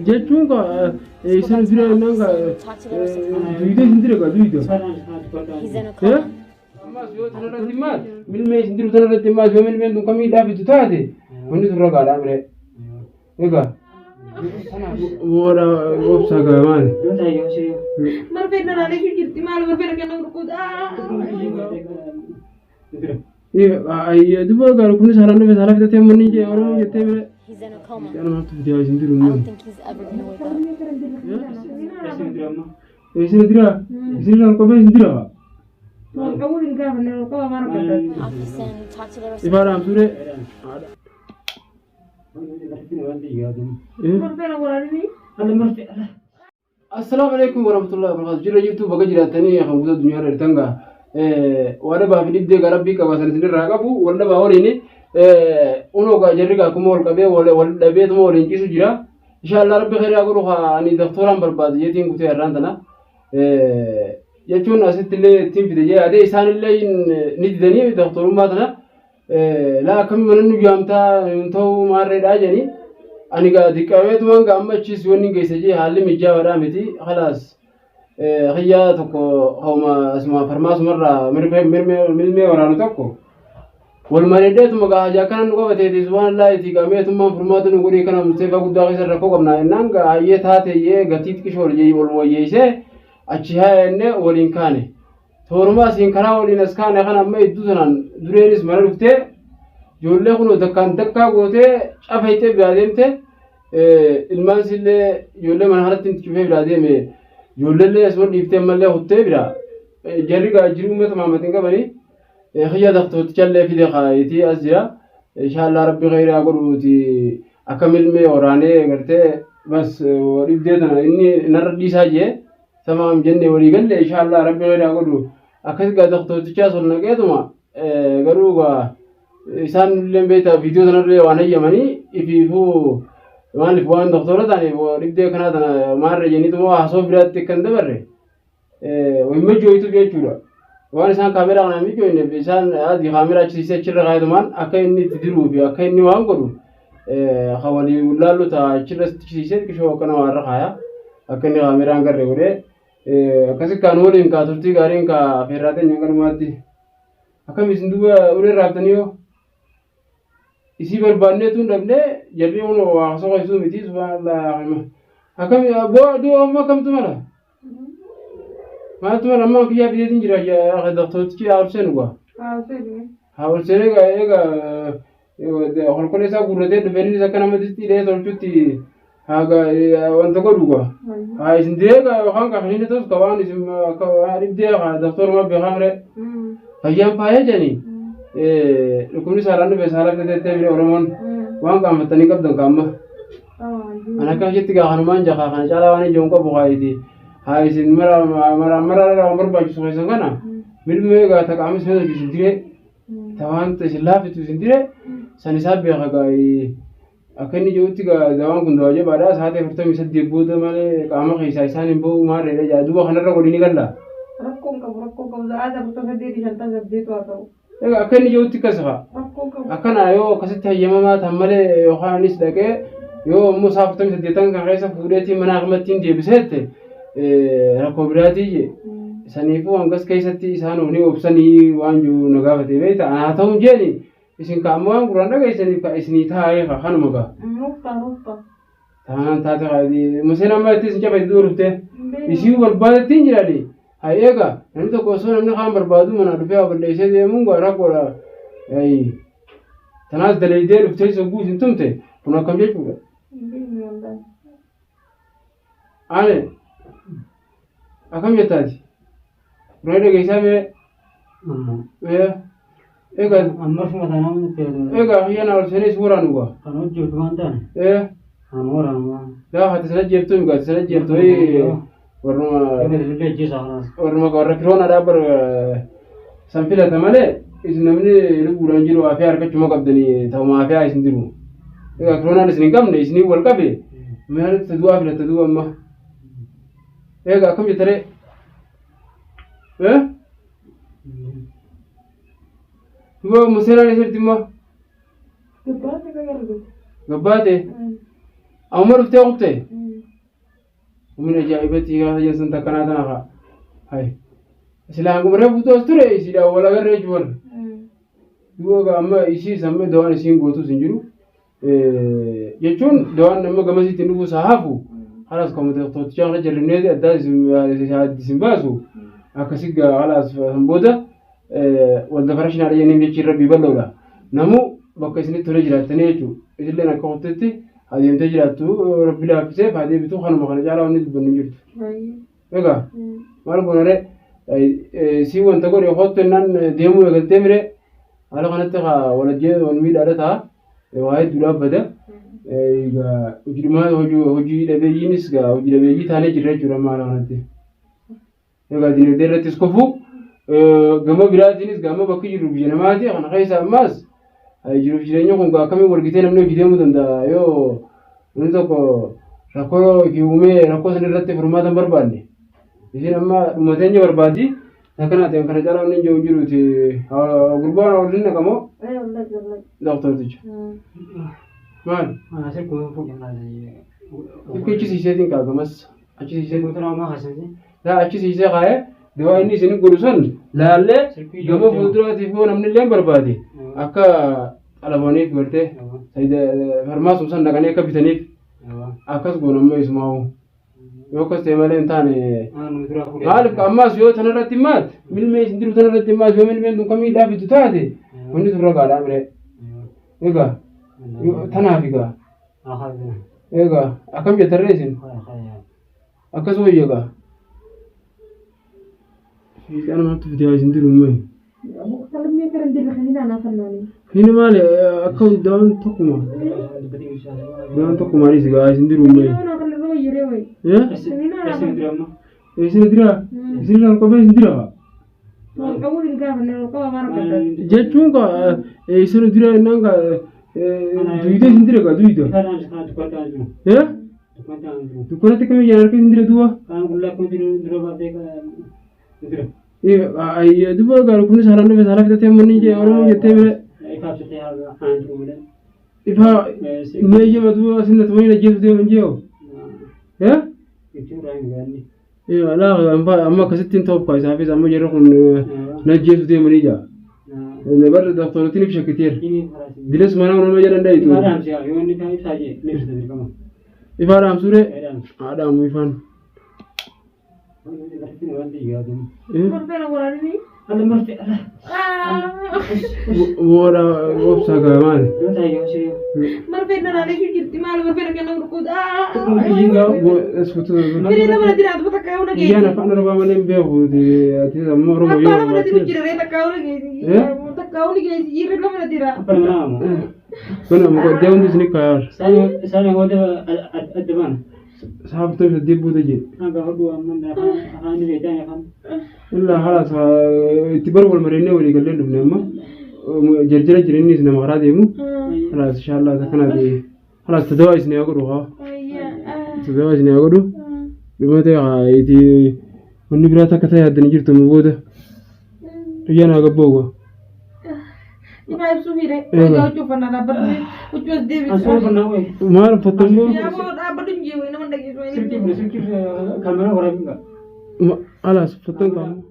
jechuun ka isin jira nanga duide sindire ka duide amma yo tanarratti maal milmee sindiru tanarratti maal yo milmee dun kamii dhaabitu taate wanni turra gaadhaa mire egaa wara obsa ga maal marfee nanaale jirti maal marfee kenna gurguda ay duba gar kun saran do sala fitate monni je oro jette mire He's in a coma. I don't think he's ever gonna wake up. After talk to the rest Assalamu alaikum warahmatullahi wabarakatuh. Jira YouTube baga jiratani hamza dunya rartanga wada ba fidde garabbi ka basan sinir raqabu wala ba horini uno ga jarriga kuma wal qabe wal dabe to wal injisu jira inshallah rabbi khair yaqulu ha ani doktoran barbad yetin gute yarandana yachun asitile tim fide ade isanille nidani doktorun matana la kam mannu jamta to marre dajani ani ga dikawe to manga amachis wonni geyseje halle mijja wada miti khalas khiya to ko homa asma farmas marra mirme waranu tokko wal marede to maga haja kan ngo bate subhanallah ti game to man furmatu nguri kana mustafa gudda qisar rako qabna nanga aye taate ye gatit kishor ye wal woyese achi haenne walin kane torma sin kana walin askane kana amma iddunan durenis marufte jolle kuno dakkan dakka gote chafayte biademte ilman sille jolle man haratin chufe biademe jolle asmo difte malle hutte bira jarriga jirume tamamatin qabani خيا دكتور تجلى في دخايتي أزيا إن شاء الله ربي غير أقولوتي أكمل مي وراني قرتي بس وريبديتنا إني نردي ساجي تمام جنة وريقل إن شاء الله ربي غير أقولو أكيد قا دكتور تجاسل نقيتما قالوا إنسان اللي بيتا فيديو تنرلي وانا يماني إفيفو وان لفوان دكتورة تاني وريبدي كنا تنا مار جني تما حسوب برات تكندبره ويمجو يتو بيجورا waan isaan kaameraa kana miti joine isaan adi kaameraa chise chirra gaadumaan akka inni tidiruu fi akka inni waan godhu khawali ulaalu ta chirra chise kisho kana warra khaya akka inni kaameraan garre gode akkasi kan woliin ka turtii gaariin ka ferraate nyangalumaatti akka misinduba ure raaftaniyo isi barbaanne tun dabne jarri uno waaso qoysu miti subhanallah akka bo do amma kamtu mala ما تمر أما كي يبي يدين جرا يا أخي دكتور تكي أرسل هو أرسل إيجا هل كل إنسان قررته دفعني إذا كان ما تستي له ترجتي هاga وانت قدوة هاي سنديرك وخان كخشين توس كوان اسم كوارب ده دكتور ما بيخامره هيام فايا جاني لكم نساران بسارة كده تبي أورمون وان كام تاني كاب دم كام أنا كم جت كهانمان جاكا خان شالا واني جونكو بخايتي هاي سن مرة عمر باجي سوي سكانا ملمي قا تكامس هذا بيسندري تمام تسلا في تسندري سنساب بيخاي أكني جوتي قا دوام كندواجه بعدا ساعات فرتم يسد يبود ماله كامه خيسا إنسان يبو ما رأي جادو بخنا رقوليني كلا ركوم هذا فرتم هدي شنطة زبدة تواتو أكني جوتي كسبا أكن أيو كسيت هاي يوم ما تملي يخانيس دكه يو مسافة فرتم يسد يتان كعيسى فوريتي مناغمتين دي بسيته rakkoobiraati saniifuu hangas keessatti isaan ufni obsanii waan jiru nagaafate beekta haa ta'u jeeni isin kaammoo waan guraan dhageessaniif ka isinii taa'ee kanuma gaa taanaan taate qaadi museen amma itti isin cafa itti durufte isii barbaadattiin jiraadhi haa eega namni tokko osoo namni kaan barbaadu mana dhufee waa balleessee deemuun gaa rakkoodha tanaas daleedee dhuftee sogguu isin tumte kun akkam jechuudha ane akam jetaati roida geisame ega amma fuma tanam ega yana walsene suran uga kanu jibtu mantan amora ma da hata sala jibtu uga sala jibtu warma warra kirona dabar sanfila tamale isnamni luburan jiru afi arkachuma qabdani tawma afi isindiru ega kirona isnin kamne isni wal qabe meel tadwa fila tadwa ma ega kam jitare wo musela ne sirtima gabbate أمر في وقته ومن أجائبتي هذا جنسن تكناتنا هاي سلام كمرة بتوع استري سلا ولا غير رجول يوغا أما إشي سامي دوان إشين قوتو سنجرو يجون دوان نما كمسي تنوبو صحافو خلاص كم تجار جريني ده ديسمباسو أكسيك خلاص همبودا والدفرشنا على ينيم يشير ربي بلولا نمو بكسني ترجع تنيجو إذا لنا كونتتي هذه تجرا تو ربي لا بسيف هذه بتو خانم خانم جارا ونيت بنجيب إيجا ما نقول نرى سيوان تقول يخوت نان ديمو يقول تمرة على قناة تقا ولا جيد والميل على تها واحد دولاب بده إيجا وجرمها وجي لبيجينس كا وجي لبيجي ثاني جرا جرا ما على قناة إيجا دين درة تسكفو جمع بلادينس جمع بكي جرو بيجنا ما تي أنا خايس أماس جرو بيجنا يوم كم ورقتين أمني فيديو مدندا يو نتوكو ركوا كيومي ركوا سنرتة فرمادة بربادي إذا أما متنجي بربادي لكن هذا يمكن أن يرى نيجي وجرو تي غربان أولين كمو دكتور تيجي مان أنا سيكون فوق هذا كل شيء سيسين كاغمس أشي سيسين كنترا ما حسني لا أشي سيسين كاه دوا إني سنين كورسون لا لا جمع فودرا تيفون أمني لين بربادي أكا على بني فورته سيدا فرماس مسان نكاني كابتني أكاس قولنا ما يسمعوا يوكس تمالين تاني قال كأماس يو تنرى تيمات من ما يندرو تنرى تيمات يوم من دون كمي دافع تتاهدي وني تفرق على أمره إيجا تنافيكا إيجا أكمل جتريسين أكاس هو إيجا أنا ما تفتح يندرو ماي كلمني كرن دير خلينا أنا فناني هنا مالي أكون دون تقوم دون تقوم على سجى يندرو ماي يا إيش ندرا نقبل ندرا جاتون كا إيش ندرا نانغا دويدا ندرا كا دويدا يا تكون تكمل يا ركين ندرا دوا إيه دوا قالوا كنا سهرنا بس هلا كده مني جي أورو جتة إفا نيجي ما دوا سنة ثمانية نجيب ده من جيو يا إيه لا أما كستين توب كويس هافي زمان جرّكون نجيب ده مني جا نبرد دكتورتين بشكل كتير دلس ما نعمل ما جرّن ده يتو إفا رام سورة آدم إفان Wora wopsa gaman. Marfena na leki kirti mal marfena kana urkud Inga eskutu. Kiri na mana dirad bata kauna ge. Yana pana roba manem behu di ati amoro mo yo. Pana mana diru jira reta kauna ge. Bata kauna ge jira na mana dira. Kana mo deun di sini kayar. Saya ngode adban. Sahab tu dibu daje. Aga hodu amman hani ge jaya kan. إلا خلاص تبرر والمرينة واللي قال لهم نما جرجرة جريني سنة مغرادي مو خلاص إن شاء الله ذكرنا دي خلاص تدوى إسني أقوله تدوى إسني أقوله لما تيجي يتي ونبرة تكتها الدنيا جرت موجودة رجعنا قبوه Iba ibu suvire, kau coba nara berdiri, ucap dewi. Mal fotomu. Ya mau apa tunjuk ini mana gitu ini. Sirkip kamera orang enggak. Alas foto kamu.